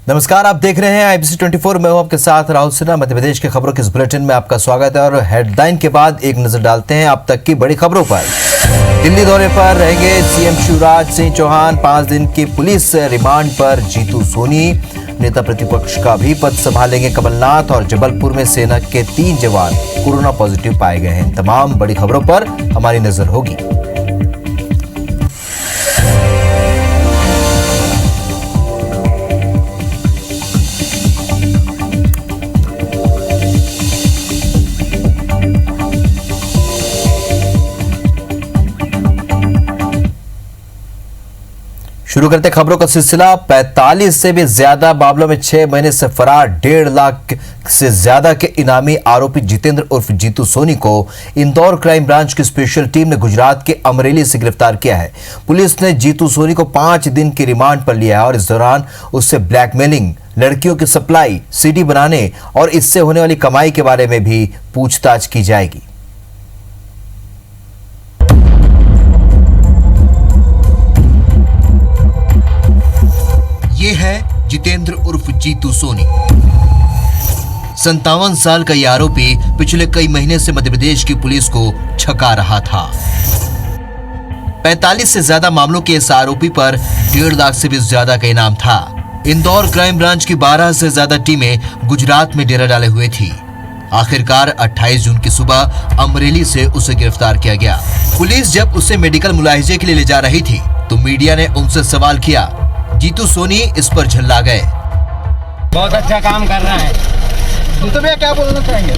नमस्कार, आप देख रहे हैं आईबीसी 24। मैं हूं आपके साथ राहुल सिन्हा। मध्य प्रदेश की खबरों के इस बुलेटिन में आपका स्वागत है और हेडलाइन के बाद एक नजर डालते हैं अब तक की बड़ी खबरों पर। दिल्ली दौरे पर रहेंगे सीएम शिवराज सिंह चौहान। 5 दिन की पुलिस रिमांड पर जीतू सोनी। नेता प्रतिपक्ष का भी पद संभालेंगे कमलनाथ। और जबलपुर में सेना के 3 जवान कोरोना पॉजिटिव पाए गए हैं। तमाम बड़ी खबरों पर हमारी नजर होगी। शुरू करते खबरों का सिलसिला। 45 से भी ज्यादा मामलों में 6 महीने से फरार 1.5 लाख से ज्यादा के इनामी आरोपी जितेंद्र उर्फ जीतू सोनी को इंदौर क्राइम ब्रांच की स्पेशल टीम ने गुजरात के अमरेली से गिरफ्तार किया है। पुलिस ने जीतू सोनी को 5 दिन की रिमांड पर लिया है और इस दौरान उससे ब्लैकमेलिंग, लड़कियों की सप्लाई, सीडी बनाने और इससे होने वाली कमाई के बारे में भी पूछताछ की जाएगी। ये है जितेंद्र उर्फ जीतू सोनी। 57 साल का यह आरोपी पिछले कई महीने से मध्य प्रदेश की पुलिस को छका रहा था। 45 से ज्यादा मामलों के इस आरोपी पर 1.5 लाख से भी ज्यादा का इनाम था। इंदौर क्राइम ब्रांच की 12 से ज्यादा टीमें गुजरात में डेरा डाले हुए थी। आखिरकार 28 जून की सुबह अमरेली से उसे गिरफ्तार किया गया। पुलिस जब उसे मेडिकल मुलाहिजे के लिए ले जा रही थी तो मीडिया ने उनसे सवाल किया। जीतू सोनी इस पर झल्ला गए। बहुत अच्छा काम कर रहा है। तो भैया क्या बोलना चाहेंगे?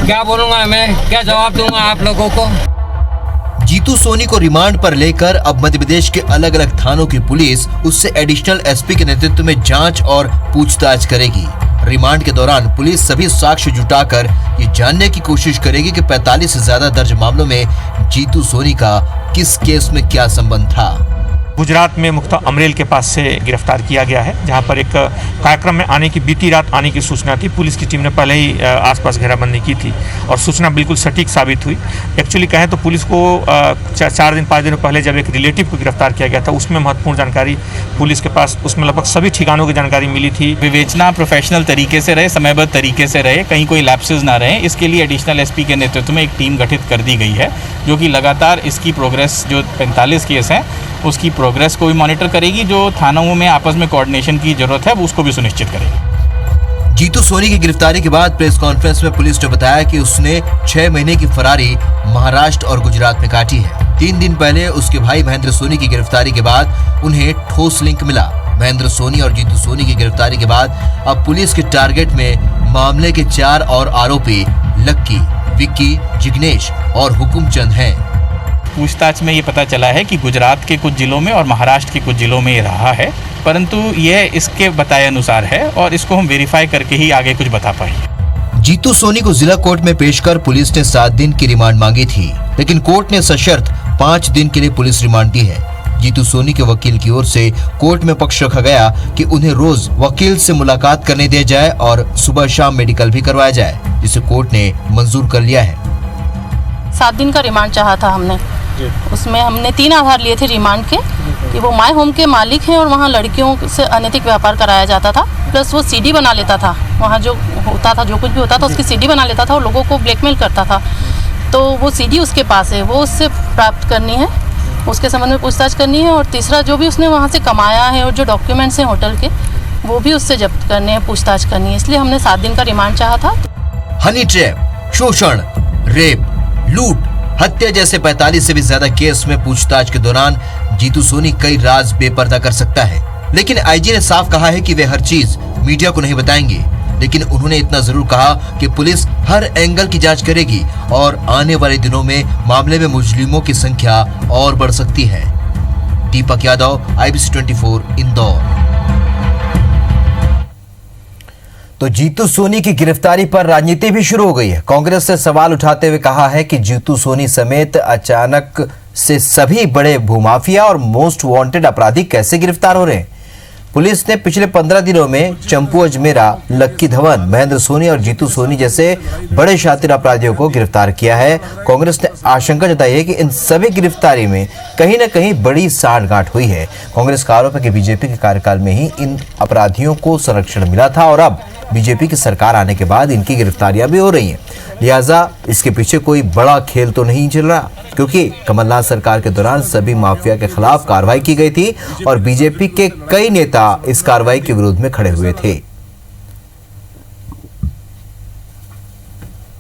क्या बोलूंगा मैं, क्या जवाब दूंगा आप लोगों को। जीतू सोनी को रिमांड पर लेकर अब मध्य प्रदेश के अलग अलग थानों की पुलिस उससे एडिशनल एसपी के नेतृत्व में जांच और पूछताछ करेगी। रिमांड के दौरान पुलिस सभी साक्ष्य जुटाकर ये जानने की कोशिश करेगी कि 45 से ज्यादा दर्ज मामलों में जीतू सोनी का किस केस में क्या संबंध था। गुजरात में मुख्ता अमरेल के पास से गिरफ्तार किया गया है, जहां पर एक कार्यक्रम में आने की बीती रात आने की सूचना थी। पुलिस की टीम ने पहले ही आसपास घेराबंदी की थी और सूचना बिल्कुल सटीक साबित हुई। एक्चुअली कहें तो पुलिस को 4 दिन 5 दिन पहले जब एक रिलेटिव को गिरफ्तार किया गया था, उसमें महत्वपूर्ण जानकारी पुलिस के पास, उसमें लगभग सभी ठिकानों की जानकारी मिली थी। विवेचना प्रोफेशनल तरीके से रहे, समयबद्ध तरीके से रहे, कहीं कोई लैप्सेस ना रहे, इसके लिए एडिशनल एसपी के नेतृत्व में एक टीम गठित कर दी गई है, जो कि लगातार इसकी प्रोग्रेस, जो 45 केस हैं उसकी प्रोग्रेस को भी मॉनिटर करेगी। जो थानों में आपस में कोऑर्डिनेशन की जरूरत है वो उसको भी सुनिश्चित करेगी। जीतू सोनी की गिरफ्तारी के बाद प्रेस कॉन्फ्रेंस में पुलिस ने बताया कि उसने 6 महीने की फरारी महाराष्ट्र और गुजरात में काटी है। 3 दिन पहले उसके भाई महेंद्र सोनी की गिरफ्तारी के बाद उन्हें ठोस लिंक मिला। महेंद्र सोनी और जीतू सोनी की गिरफ्तारी के बाद अब पुलिस के टारगेट में मामले के 4 और आरोपी लक्की, विक्की, जिग्नेश और हुकुमचंद हैं। पूछताछ में ये पता चला है कि गुजरात के कुछ जिलों में और महाराष्ट्र के कुछ जिलों में ये रहा है, परंतु यह इसके बताए अनुसार है और इसको हम वेरीफाई करके ही आगे कुछ बता पाएंगे। जीतू सोनी को जिला कोर्ट में पेश कर पुलिस ने 7 दिन की रिमांड मांगी थी, लेकिन कोर्ट ने सशर्त 5 दिन के लिए पुलिस रिमांड दी है। जीतू सोनी के वकील की ओर से कोर्ट में पक्ष रखा गया कि उन्हें रोज वकील से मुलाकात करने दिया जाए और सुबह शाम मेडिकल भी करवाया जाए, जिसे कोर्ट ने मंजूर कर लिया है। 7 दिन का रिमांड चाहा था हमने। उसमें हमने 3 आधार लिए थे रिमांड के, कि वो माय होम के मालिक हैं और वहाँ लड़कियों से अनैतिक व्यापार कराया जाता था, प्लस वो सीडी बना लेता था। वहाँ जो होता था, जो कुछ भी होता था उसकी सीडी बना लेता था और लोगों को ब्लैकमेल करता था। तो वो सीडी उसके पास है, वो उससे प्राप्त करनी है, उसके संबंध में पूछताछ करनी है। और तीसरा, जो भी उसने वहाँ से कमाया है और जो डॉक्यूमेंट्स हैं होटल के, वो भी उससे जब्त करने हैं, पूछताछ करनी है। इसलिए हमने 7 दिन का रिमांड चाहा था। हनी ट्रैप, शोषण, रेप, लूट, हत्या जैसे 45 से भी ज्यादा केस में पूछताछ के दौरान जीतू सोनी कई राज बेपर्दा कर सकता है, लेकिन आईजी ने साफ कहा है कि वे हर चीज मीडिया को नहीं बताएंगे। लेकिन उन्होंने इतना जरूर कहा कि पुलिस हर एंगल की जांच करेगी और आने वाले दिनों में मामले में मुजरिमों की संख्या और बढ़ सकती है। दीपक यादव, आईबीसी 24, इंदौर। तो जीतू सोनी की गिरफ्तारी पर राजनीति भी शुरू हो गई है। कांग्रेस ने सवाल उठाते हुए कहा है कि जीतू सोनी समेत अचानक से सभी बड़े भूमाफिया और मोस्ट वांटेड अपराधी कैसे गिरफ्तार हो रहे हैं। पुलिस ने पिछले 15 दिनों में चंपू अजमेरा, लक्की धवन, महेंद्र सोनी और जीतू सोनी जैसे बड़े शातिर अपराधियों को गिरफ्तार किया है। कांग्रेस ने आशंका जताई है कि इन सभी गिरफ्तारी में कहीं न कहीं बड़ी सांठगांठ हुई है। कांग्रेस का आरोप है कि बीजेपी के कार्यकाल में ही इन अपराधियों को संरक्षण मिला था और अब बीजेपी की सरकार आने के बाद इनकी गिरफ्तारियां भी हो रही हैं। लिहाजा इसके पीछे कोई बड़ा खेल तो नहीं चल रहा, क्योंकि कमलनाथ सरकार के दौरान सभी माफिया के खिलाफ कार्रवाई की गई थी और बीजेपी के कई नेता इस कार्रवाई के विरोध में खड़े हुए थे।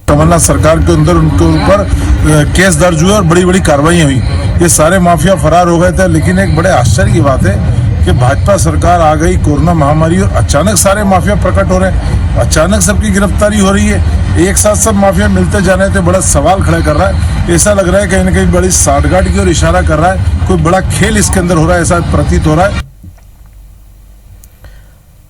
कमलनाथ सरकार के अंदर उनके ऊपर केस दर्ज हुए और बड़ी बड़ी कार्रवाई हुई। ये सारे माफिया फरार हो गए थे, लेकिन एक बड़े आश्चर्य की बात है कि भाजपा सरकार आ गई, कोरोना महामारी, और अचानक सारे माफिया प्रकट हो रहे हैं, अचानक सबकी गिरफ्तारी हो रही है। एक साथ सब माफिया मिलते जा रहे थे, बड़ा सवाल खड़ा कर रहा है। ऐसा लग रहा है कहीं ना कहीं बड़ी साठगांठ की ओर इशारा कर रहा है, कोई बड़ा खेल इसके अंदर हो रहा है, ऐसा प्रतीत हो रहा है।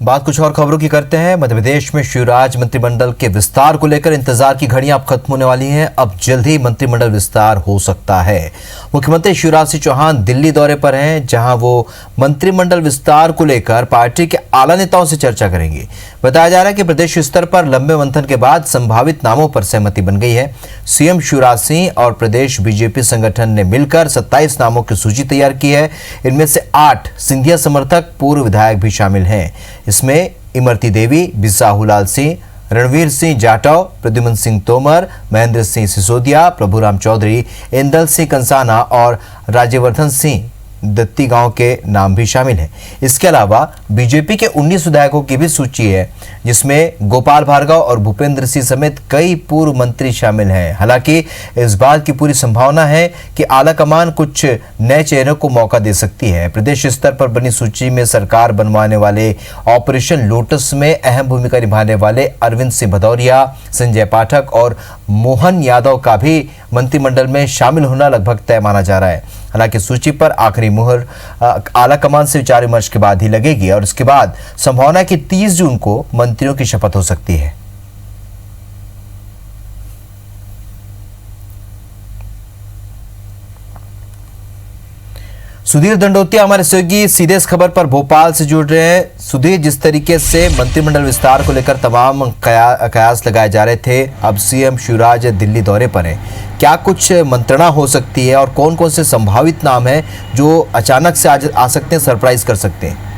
बात कुछ और खबरों की करते हैं। मध्य प्रदेश में शिवराज मंत्रिमंडल के विस्तार को लेकर इंतजार की घड़ियां अब खत्म होने वाली हैं। अब जल्द ही मंत्रिमंडल विस्तार हो सकता है। मुख्यमंत्री शिवराज सिंह चौहान दिल्ली दौरे पर हैं, जहां वो मंत्रिमंडल विस्तार को लेकर पार्टी के आला नेताओं से चर्चा करेंगे। बताया जा रहा है कि प्रदेश स्तर पर लंबे मंथन के बाद संभावित नामों पर सहमति बन गई है। सीएम शिवराज सिंह और प्रदेश बीजेपी संगठन ने मिलकर 27 नामों की सूची तैयार की है। इनमें से 8 सिंधिया समर्थक पूर्व विधायक भी शामिल हैं। इसमें इमरती देवी, बिसाहूलाल सिंह, रणवीर सिंह जाटव, प्रद्युम्न सिंह तोमर, महेंद्र सिंह सिसोदिया, प्रभुराम चौधरी, इंदल सिंह कंसाना और राज्यवर्धन सिंह दत्ती गांव के नाम भी शामिल हैं। इसके अलावा बीजेपी के 19 विधायकों की भी सूची है, जिसमें गोपाल भार्गव और भूपेंद्र सिंह समेत कई पूर्व मंत्री शामिल हैं। हालांकि इस बात की पूरी संभावना है कि आला कमान कुछ नए चेहरों को मौका दे सकती है। प्रदेश स्तर पर बनी सूची में सरकार बनवाने वाले ऑपरेशन लोटस में अहम भूमिका निभाने वाले अरविंद सिंह भदौरिया, संजय पाठक और मोहन यादव का भी मंत्रिमंडल में शामिल होना लगभग तय माना जा रहा है। हालांकि सूची पर आखिरी मुहर आला कमान से विचार विमर्श के बाद ही लगेगी और इसके बाद संभावना है कि 30 जून को मंत्रियों की शपथ हो सकती है। सुधीर दंडोतिया हमारे सहयोगी सीधे इस खबर पर भोपाल से जुड़ रहे हैं। सुधीर, जिस तरीके से मंत्रिमंडल विस्तार को लेकर तमाम कयास लगाए जा रहे थे, अब सीएम शिवराज दिल्ली दौरे पर हैं, क्या कुछ मंत्रणा हो सकती है और कौन कौन से संभावित नाम हैं जो अचानक से आ सकते हैं, सरप्राइज कर सकते हैं?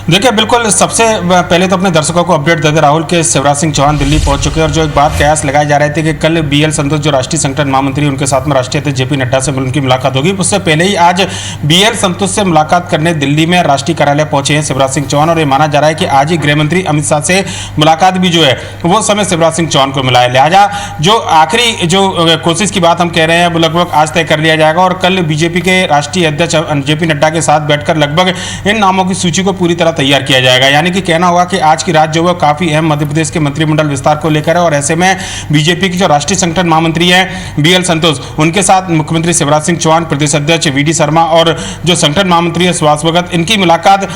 देखिए, बिल्कुल सबसे पहले तो अपने दर्शकों को अपडेट दे दे राहुल के शिवराज सिंह चौहान दिल्ली पहुंच चुके हैं और जो एक बात कयास लगाए जा रहे थे कि कल बीएल संतोष जो राष्ट्रीय संगठन महामंत्री, उनके साथ में राष्ट्रीय अध्यक्ष जेपी नड्डा से उनकी मुलाकात होगी। उससे पहले ही आज बीएल संतोष से मुलाकात करने दिल्ली में राष्ट्रीय कार्यालय पहुंचे हैं शिवराज सिंह चौहान, और ये माना जा रहा है कि आज ही गृह मंत्री अमित शाह से मुलाकात भी जो है वो समय शिवराज सिंह चौहान को मिला है। लिहाजा जो आखिरी जो कोशिश की बात हम कह रहे हैं वो लगभग आज तय कर लिया जाएगा और कल बीजेपी के राष्ट्रीय अध्यक्ष जेपी नड्डा के साथ बैठकर लगभग इन नामों की सूची को पूरी तरह तैयार किया जाएगा। यानी कि कहना होगा कि आज की रात जो है काफी अहम मध्य प्रदेश के मंत्रिमंडल विस्तार को लेकर है और ऐसे में बीजेपी की जो राष्ट्रीय संगठन महामंत्री हैं बीएल संतोष, उनके साथ मुख्यमंत्री शिवराज सिंह चौहान, प्रदेश अध्यक्ष वीडी शर्मा और जो संगठन महामंत्री है सुभाष भगत, इनकी मुलाकात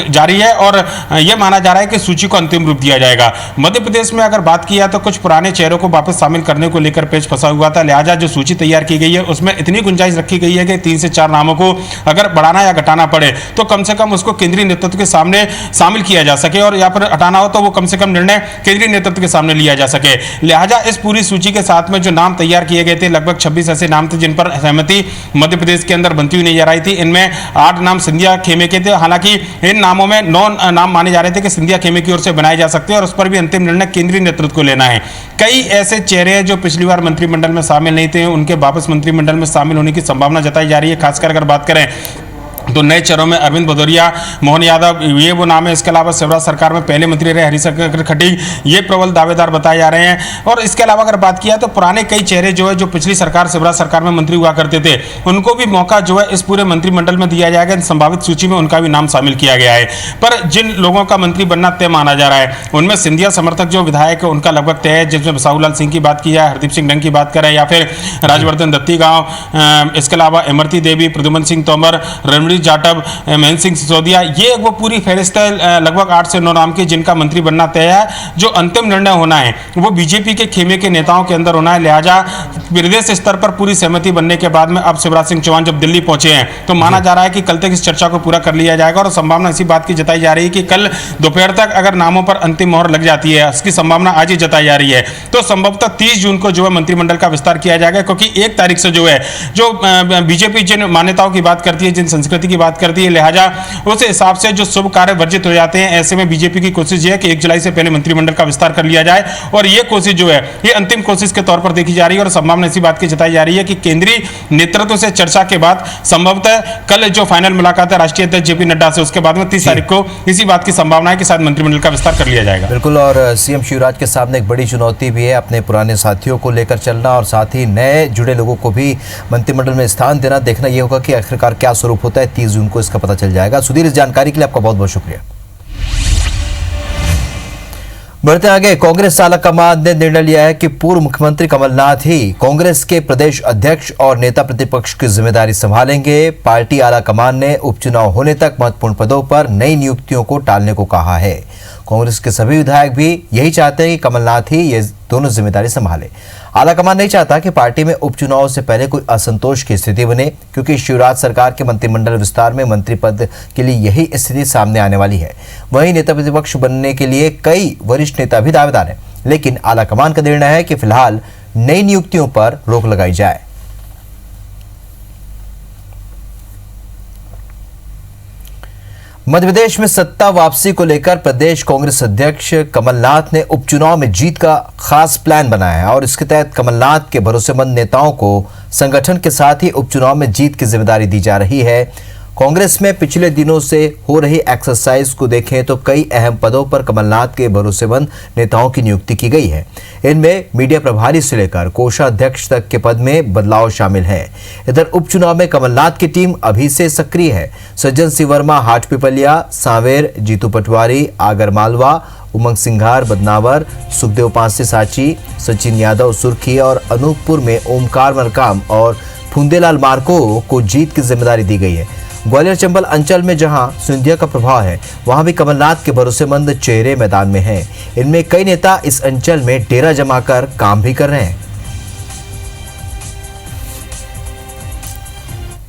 जारी है और यह माना जा रहा है कि सूची को अंतिम रूप दिया जाएगा। मध्य प्रदेश में अगर बात किया तो कुछ पुराने चेहरों को वापस शामिल करने को लेकर पेच फंसा हुआ था। लिहाजा जो सूची तैयार की गई है उसमें इतनी गुंजाइश रखी गई है कि 3 से 4 नामों को अगर बढ़ाना या घटाना पड़े तो कम से कम उसको केंद्रीय नेतृत्व के सामने शामिल किया जा सके और या फिर हटाना हो तो वो कम से कम निर्णय केंद्रीय नेतृत्व के सामने लिया जा सके। लिहाजा इस पूरी सूची के साथ में जो नाम तैयार किए गए थे, लगभग 26 ऐसे नाम थे जिन पर सहमति मध्य प्रदेश के अंदर बनती हुई नजर आई थी। इनमें 8 नाम सिंधिया खेमे के थे। हालांकि इन नामों में 9 नाम माने जा रहे थे कि सिंधिया खेमे की ओर से बनाए जा सकते हैं और उस पर भी अंतिम निर्णय केंद्रीय नेतृत्व को लेना है। कई ऐसे चेहरे हैं जो पिछली बार मंत्रिमंडल में शामिल नहीं थे, उनके वापस मंत्रिमंडल में शामिल होने की संभावना जताई जा रही है। खासकर अगर बात करें तो नए चेहरों में अरविंद भदौरिया, मोहन यादव, ये वो नाम है। इसके अलावा शिवराज सरकार में पहले मंत्री रहे हरिशंकर खटीक, ये प्रबल दावेदार बताए जा रहे हैं। और इसके अलावा अगर बात किया तो पुराने कई चेहरे जो है जो पिछली सरकार शिवराज सरकार में मंत्री हुआ करते थे, उनको भी मौका जो है इस पूरे मंत्रिमंडल में दिया जाएगा। संभावित सूची में उनका भी नाम शामिल किया गया है। पर जिन लोगों का मंत्री बनना तय माना जा रहा है उनमें सिंधिया समर्थक जो विधायक है उनका लगभग तय है, जिसमें बिसाहूलाल सिंह की बात की जाए, हरदीप सिंह डंग की बात करें या फिर राजवर्धन दत्ती गांव, इसके अलावा इमरती देवी, प्रद्युम्न सिंह तोमर, रणवीर हरीश जाटव, महेंद्र सिंह सिसोदिया, ये वो पूरी फहरिस्त है लगभग 8 से 9 नाम के जिनका मंत्री बनना तय है। जो अंतिम निर्णय होना है वो बीजेपी के खेमे के नेताओं के अंदर होना है। लिहाजा प्रदेश स्तर पर पूरी सहमति बनने के बाद में अब शिवराज सिंह चौहान जब दिल्ली पहुंचे हैं तो माना जा रहा है कि कल तक इस चर्चा को पूरा कर लिया जाएगा और संभावना इसी बात की जताई जा रही है कि कल दोपहर तक अगर नामों पर अंतिम मोहर लग जाती है, इसकी संभावना आज ही जताई जा रही है, तो संभवतः 30 जून को जो है मंत्रिमंडल का विस्तार किया जाएगा। क्योंकि 1 तारीख से जो है जो बीजेपी जिन मान्यताओं की बात करती है, जिन संस्कृति की बात करती है, लिहाजा उस हिसाब से जो शुभ कार्य वर्जित हो जाते हैं। ऐसे में बीजेपी की कोशिश ये है कि 1 जुलाई से पहले मंत्रिमंडल का विस्तार कर लिया जाए और ये कोशिश जो है ये अंतिम कोशिश के तौर पर देखी जा रही है और संभावना इसी बात की जताई जा रही है कि केंद्रीय नेतृत्व से चर्चा के बाद संभवतः कल जो फाइनल मुलाकात है राष्ट्रीय अध्यक्ष जेपी नड्डा से, उसके बाद में 30 तारीख को इसी बात की संभावना है कि शायद मंत्रिमंडल का विस्तार कर लिया जाएगा। बिल्कुल, और सीएम शिवराज के सामने एक बड़ी चुनौती भी है, अपने पुराने साथियों को लेकर चलना और साथ ही नए जुड़े लोगों को भी मंत्रिमंडल में स्थान देना। देखना यह होगा कि आखिरकार क्या स्वरूप होता है, 30 जून को इसका पता चल जाएगा। सुधीर, इस जानकारी के लिए आपका बहुत बहुत शुक्रिया। बढ़ते आगे, कांग्रेस आला कमान ने निर्णय लिया है कि पूर्व मुख्यमंत्री कमलनाथ ही कांग्रेस के प्रदेश अध्यक्ष और नेता प्रतिपक्ष की जिम्मेदारी संभालेंगे। पार्टी आला कमान ने उपचुनाव होने तक महत्वपूर्ण पदों पर नई नियुक्तियों को टालने को कहा है। कांग्रेस के सभी विधायक भी यही चाहते हैं कि कमलनाथ ही ये दोनों जिम्मेदारी संभाले। आलाकमान नहीं चाहता कि पार्टी में उपचुनाव से पहले कोई असंतोष की स्थिति बने, क्योंकि शिवराज सरकार के मंत्रिमंडल विस्तार में मंत्री पद के लिए यही स्थिति सामने आने वाली है। वहीं नेता प्रतिपक्ष बनने के लिए कई वरिष्ठ नेता भी दावेदार हैं, लेकिन आलाकमान का निर्णय है कि फिलहाल नई नियुक्तियों पर रोक लगाई जाए। मध्य प्रदेश में सत्ता वापसी को लेकर प्रदेश कांग्रेस अध्यक्ष कमलनाथ ने उपचुनाव में जीत का खास प्लान बनाया है और इसके तहत कमलनाथ के भरोसेमंद नेताओं को संगठन के साथ ही उपचुनाव में जीत की जिम्मेदारी दी जा रही है। कांग्रेस में पिछले दिनों से हो रही एक्सरसाइज को देखें तो कई अहम पदों पर कमलनाथ के भरोसेमंद नेताओं की नियुक्ति की गई है। इनमें मीडिया प्रभारी से लेकर कोषाध्यक्ष तक के पद में बदलाव शामिल है। इधर उपचुनाव में कमलनाथ की टीम अभी से सक्रिय है। सज्जन सिंह वर्मा हाटपिपलिया, सांवेर, जीतू पटवारी, आगर मालवा, उमंग सिंघार बदनावर, सुखदेव पांसे सांची, सचिन यादव सुर्खी और अनूपपुर में ओमकार मरकाम और फुंदेलाल मार्को को जीत की जिम्मेदारी दी गई है। ग्वालियर चंबल अंचल में जहां सिंधिया का प्रभाव है, वहां भी कमलनाथ के भरोसेमंद चेहरे मैदान में हैं। इनमें कई नेता इस अंचल में डेरा जमाकर काम भी कर रहे हैं।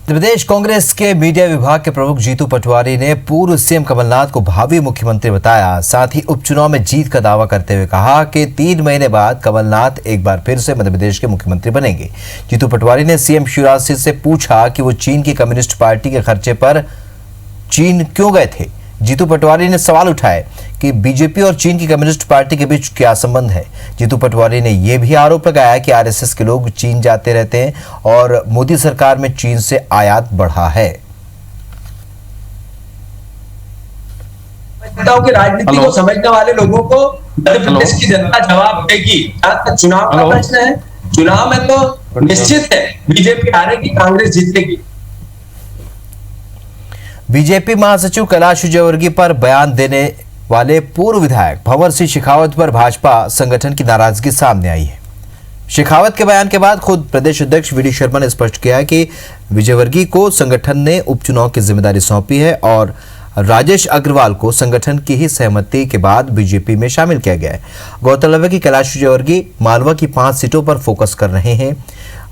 प्रदेश कांग्रेस के मीडिया विभाग के प्रमुख जीतू पटवारी ने पूर्व सीएम कमलनाथ को भावी मुख्यमंत्री बताया। साथ ही उपचुनाव में जीत का दावा करते हुए कहा कि 3 महीने बाद कमलनाथ एक बार फिर से मध्य प्रदेश के मुख्यमंत्री बनेंगे। जीतू पटवारी ने सीएम शिवराज सिंह से पूछा कि वो चीन की कम्युनिस्ट पार्टी के खर्चे पर चीन क्यों गए थे। जीतू पटवारी ने सवाल उठाए कि बीजेपी और चीन की कम्युनिस्ट पार्टी के बीच क्या संबंध है। जीतू पटवारी ने यह भी आरोप लगाया कि आरएसएस के लोग चीन जाते रहते हैं और मोदी सरकार में चीन से आयात बढ़ा है। की राजनीति को समझने वाले लोगों को मध्य प्रदेश की जनता जवाब देगी। चुनाव का प्रश्न है, चुनाव में तो निश्चित है बीजेपी हारेगी, कांग्रेस जीतेगी। बीजेपी महासचिव कैलाश विजयवर्गीय पर बयान देने वाले पूर्व विधायक भंवर सिंह शेखावत पर भाजपा संगठन की नाराजगी सामने आई है। शेखावत के बयान के बाद खुद प्रदेश अध्यक्ष वी डी शर्मा ने स्पष्ट किया है कि विजयवर्गीय को संगठन ने उपचुनाव की जिम्मेदारी सौंपी है और राजेश अग्रवाल को संगठन की ही सहमति के बाद बीजेपी में शामिल किया गया है। गौरतलब है कि कैलाश विजयवर्गीय मालवा की 5 सीटों पर फोकस कर रहे हैं।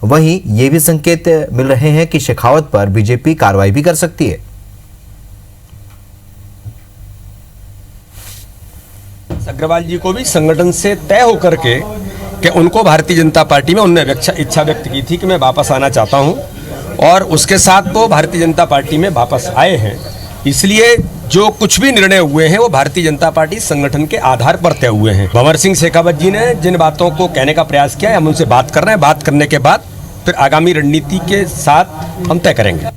वहीं ये भी संकेत मिल रहे हैं कि शेखावत पर बीजेपी कार्रवाई भी कर सकती है। अग्रवाल जी को भी संगठन से तय होकर के कि उनको भारतीय जनता पार्टी में उन्होंने इच्छा व्यक्त की थी कि मैं वापस आना चाहता हूं और उसके साथ वो भारतीय जनता पार्टी में वापस आए हैं। इसलिए जो कुछ भी निर्णय हुए हैं वो भारतीय जनता पार्टी संगठन के आधार पर तय हुए हैं। भंवर सिंह शेखावत जी ने जिन बातों को कहने का प्रयास किया है, हम उनसे बात कर रहे हैं। बात करने के बाद फिर आगामी रणनीति के साथ हम तय करेंगे।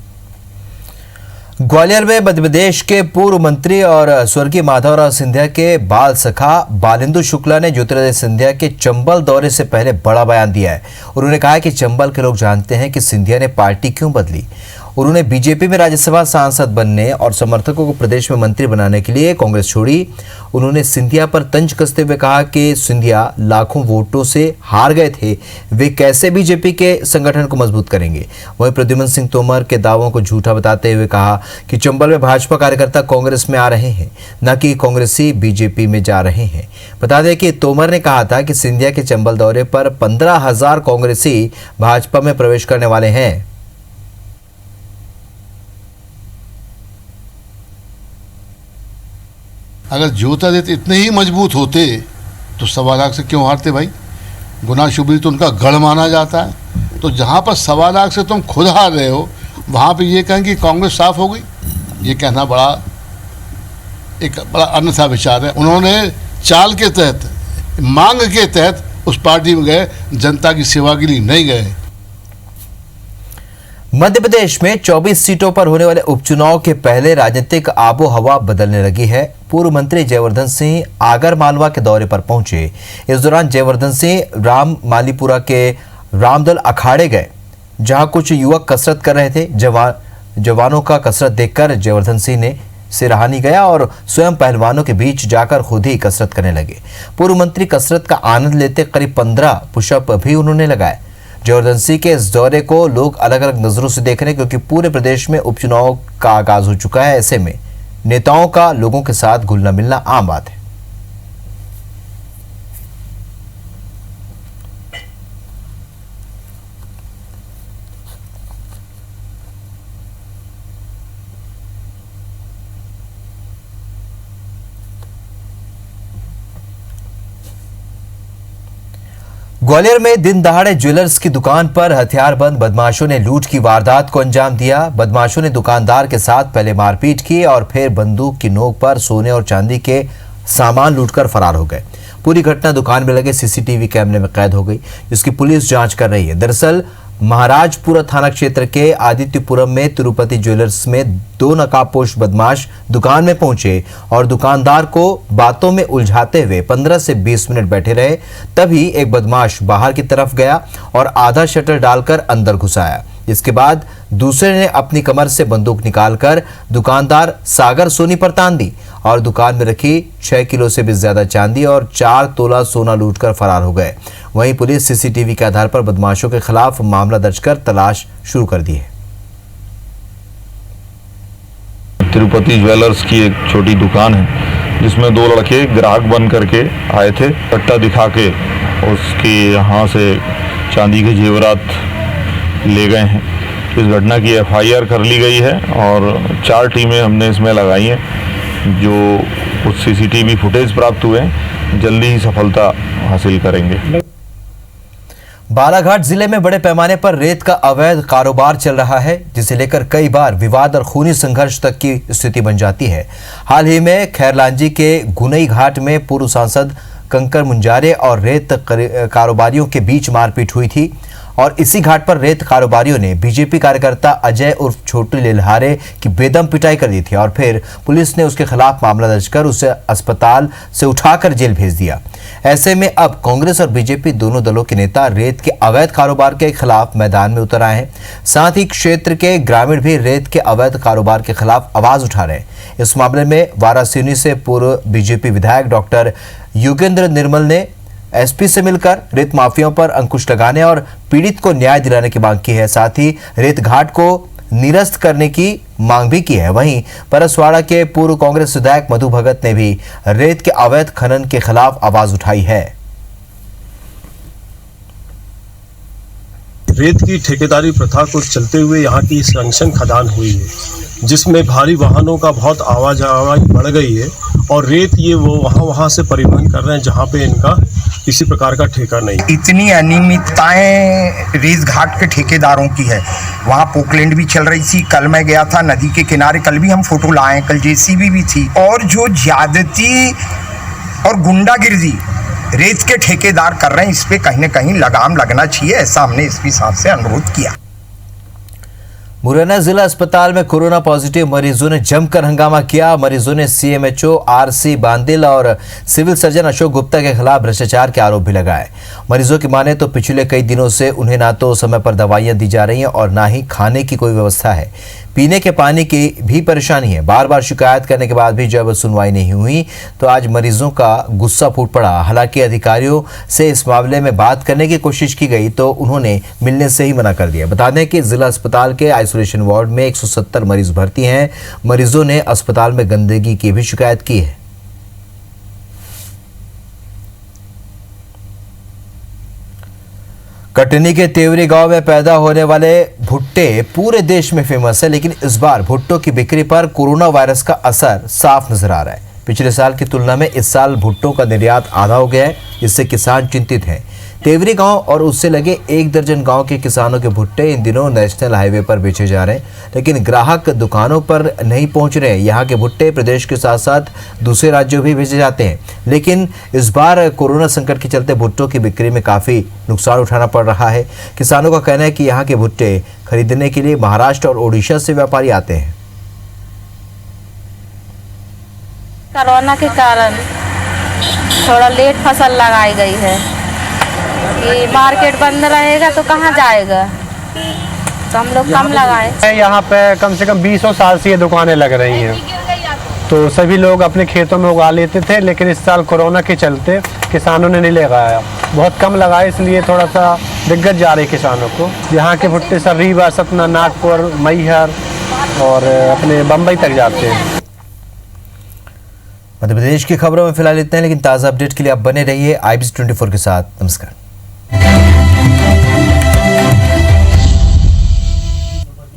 ग्वालियर में मध्य प्रदेश के पूर्व मंत्री और स्वर्गीय माधवराव सिंधिया के बाल सखा बालिंदु शुक्ला ने ज्योतिरादित्य सिंधिया के चंबल दौरे से पहले बड़ा बयान दिया है। उन्होंने कहा कि चंबल के लोग जानते हैं कि सिंधिया ने पार्टी क्यों बदली। उन्होंने बीजेपी में राज्यसभा सांसद बनने और समर्थकों को प्रदेश में मंत्री बनाने के लिए कांग्रेस छोड़ी। उन्होंने सिंधिया पर तंज कसते हुए कहा कि सिंधिया लाखों वोटों से हार गए थे, वे कैसे बीजेपी के संगठन को मजबूत करेंगे। वहीं प्रद्युम्न सिंह तोमर के दावों को झूठा बताते हुए कहा कि चंबल में भाजपा कार्यकर्ता कांग्रेस में आ रहे हैं, न कि कांग्रेसी बीजेपी में जा रहे हैं। बता दें कि तोमर ने कहा था कि सिंधिया के चंबल दौरे पर 15,000 कांग्रेसी भाजपा में प्रवेश करने वाले हैं। अगर ज्योतिरादित्य इतने ही मजबूत होते तो 1.25 लाख से क्यों हारते भाई? गुना शुबरी तो उनका गढ़ माना जाता है। तो जहाँ पर 1.25 लाख से तुम खुद हार रहे हो, वहाँ पे ये कहें कि कांग्रेस साफ हो गई, ये कहना एक बड़ा अन्यथा विचार है। उन्होंने चाल के तहत, मांग के तहत उस पार्टी में गए, जनता की सेवा के लिए नहीं गए। मध्य प्रदेश में 24 सीटों पर होने वाले उपचुनाव के पहले राजनीतिक आबो हवा बदलने लगी है। पूर्व मंत्री जयवर्धन सिंह आगर मालवा के दौरे पर पहुंचे। इस दौरान जयवर्धन सिंह राम मालीपुरा के रामदल अखाड़े गए, जहां कुछ युवक कसरत कर रहे थे। जवानों का कसरत देखकर जयवर्धन सिंह ने सिराहानी गया और स्वयं पहलवानों के बीच जाकर खुद ही कसरत करने लगे। पूर्व मंत्री कसरत का आनंद लेते करीब 15 पुशअप भी उन्होंने लगाए। जयवर्धन सिंह के इस दौरे को लोग अलग अलग नजरों से देख रहे हैं, क्योंकि पूरे प्रदेश में उपचुनाव का आगाज हो चुका है। ऐसे में नेताओं का लोगों के साथ घुलना मिलना आम बात है। ग्वालियर में दिन दहाड़े ज्वेलर्स की दुकान पर हथियारबंद बदमाशों ने लूट की वारदात को अंजाम दिया। बदमाशों ने दुकानदार के साथ पहले मारपीट की और फिर बंदूक की नोक पर सोने और चांदी के सामान लूटकर फरार हो गए। पूरी घटना दुकान में लगे सीसीटीवी कैमरे में कैद हो गई, जिसकी पुलिस जांच कर रही है। दरअसल महाराजपुरा थाना क्षेत्र के आदित्यपुरम में तिरुपति ज्वेलर्स में 2 नकाबपोश बदमाश दुकान में पहुंचे और दुकानदार को बातों में उलझाते हुए 15 से 20 मिनट बैठे रहे। तभी एक बदमाश बाहर की तरफ गया और आधा शटर डालकर अंदर घुस आया। इसके बाद दूसरे ने अपनी कमर से बंदूक निकालकर दुकानदार सागर सोनी पर तान दी और दुकान में रखी 6 किलो से भी ज्यादा चांदी और 4 तोला सोना लूटकर फरार हो गए। वहीं पुलिस सीसीटीवी के आधार पर बदमाशों के खिलाफ मामला दर्ज कर तलाश शुरू कर दी है। तिरुपति ज्वेलर्स की एक छोटी दुकान है, जिसमें 2 लड़के ग्राहक बन करके आए थे। पट्टा दिखा के उसके यहाँ से चांदी के जेवरात ले गए हैं। इस घटना की FIR कर ली गई है और 4 टीमें हमने इसमें लगाई हैं। जो कुछ CCTV फुटेज प्राप्त हुए हैं, जल्दी ही सफलता हासिल करेंगे। बालाघाट जिले में बड़े पैमाने पर रेत का अवैध कारोबार चल रहा है, जिसे लेकर कई बार विवाद और खूनी संघर्ष तक की स्थिति बन जाती है। हाल ही में खैरलांजी के गुनई घाट में पूर्व सांसद कंकर मुंजारे और रेत कारोबारियों के बीच मारपीट हुई थी और इसी घाट पर रेत कारोबारियों ने बीजेपी कार्यकर्ता अजय उर्फ छोटू लेल्हारे की बेदम पिटाई कर दी थी और फिर पुलिस ने उसके खिलाफ मामला दर्ज कर उसे अस्पताल से उठाकर जेल भेज दिया। ऐसे में अब कांग्रेस और बीजेपी दोनों दलों के नेता रेत के अवैध कारोबार के खिलाफ मैदान में उतर आए हैं। साथ ही क्षेत्र के ग्रामीण भी रेत के अवैध कारोबार के खिलाफ आवाज उठा रहे हैं। इस मामले में वारासिवनी से पूर्व बीजेपी विधायक डॉक्टर योगेंद्र निर्मल ने एसपी से मिलकर रेत माफियाओं पर अंकुश लगाने और पीड़ित को न्याय दिलाने की मांग की है। साथ ही रेत घाट को निरस्त करने की मांग भी की है। वहीं परसवाड़ा के पूर्व कांग्रेस विधायक मधु भगत ने भी रेत के अवैध खनन के खिलाफ आवाज उठाई है। रेत की ठेकेदारी प्रथा को चलते हुए यहाँ की सैंक्शन खदान हुई है, जिसमें भारी वाहनों का बहुत आवाजाही बढ़ गई है और रेत ये वो वहाँ से परिवहन कर रहे हैं जहाँ पे इनका किसी प्रकार का ठेका नहीं। इतनी अनियमितताएं रेत घाट के ठेकेदारों की है। वहाँ पोकलैंड भी चल रही थी, कल मैं गया था नदी के किनारे, कल भी हम फोटो लाए, कल JCB भी थी। और जो ज्यादती और गुंडागिर्दी रेत के ठेकेदार कर रहे हैं, इस पे कहीं न कहीं लगाम लगना चाहिए, ऐसा हमने एसपी साहब से अनुरोध किया। मुरैना जिला अस्पताल में कोरोना पॉजिटिव मरीजों ने जमकर हंगामा किया। मरीजों ने सीएमएचओ आरसी बांदिल और सिविल सर्जन अशोक गुप्ता के खिलाफ भ्रष्टाचार के आरोप भी लगाए। मरीजों की माने तो पिछले कई दिनों से उन्हें ना तो समय पर दवाइयां दी जा रही हैं और ना ही खाने की कोई व्यवस्था है। पीने के पानी की भी परेशानी है। बार बार शिकायत करने के बाद भी जब सुनवाई नहीं हुई तो आज मरीजों का गुस्सा फूट पड़ा। हालांकि अधिकारियों से इस मामले में बात करने की कोशिश की गई तो उन्होंने मिलने से ही मना कर दिया। बता दें कि जिला अस्पताल के आइसोलेशन वार्ड में 170 मरीज भर्ती हैं। मरीजों ने अस्पताल में गंदगी की भी शिकायत की है। कटनी के तेवरी गांव में पैदा होने वाले भुट्टे पूरे देश में फेमस है, लेकिन इस बार भुट्टों की बिक्री पर कोरोना वायरस का असर साफ नजर आ रहा है। पिछले साल की तुलना में इस साल भुट्टों का निर्यात आधा हो गया है, इससे किसान चिंतित हैं। तेवरी गांव और उससे लगे 1 दर्जन गांव के किसानों के भुट्टे इन दिनों नेशनल हाईवे पर बेचे जा रहे हैं, लेकिन ग्राहक दुकानों पर नहीं पहुंच रहे हैं। यहाँ के भुट्टे प्रदेश के साथ साथ दूसरे राज्यों भी भेजे जाते हैं, लेकिन इस बार कोरोना संकट के चलते भुट्टों की बिक्री में काफ़ी नुकसान उठाना पड़ रहा है। किसानों का कहना है कि यहाँ के भुट्टे खरीदने के लिए महाराष्ट्र और ओडिशा से व्यापारी आते हैं। कोरोना के कारण थोड़ा लेट फसल लगाई गई है कि मार्केट बंद रहेगा तो कहाँ जाएगा, तो हम लोग कम लगाए। यहाँ पे कम से कम 20 साल से ये दुकानें लग रही हैं, तो सभी लोग अपने खेतों में उगा लेते थे, लेकिन इस साल कोरोना के चलते किसानों ने नहीं लगाया, बहुत कम लगाए, इसलिए थोड़ा सा दिक्कत जा रही है किसानों को। यहाँ के भुट्टे सब रीवा, सतना, नागपुर, मैहर और अपने बम्बई तक जाते हैं। मध्य प्रदेश की खबरों में फिलहाल इतना है, लेकिन ताज़ा अपडेट के लिए आप बने रहिए IBC 24 के साथ। नमस्कार।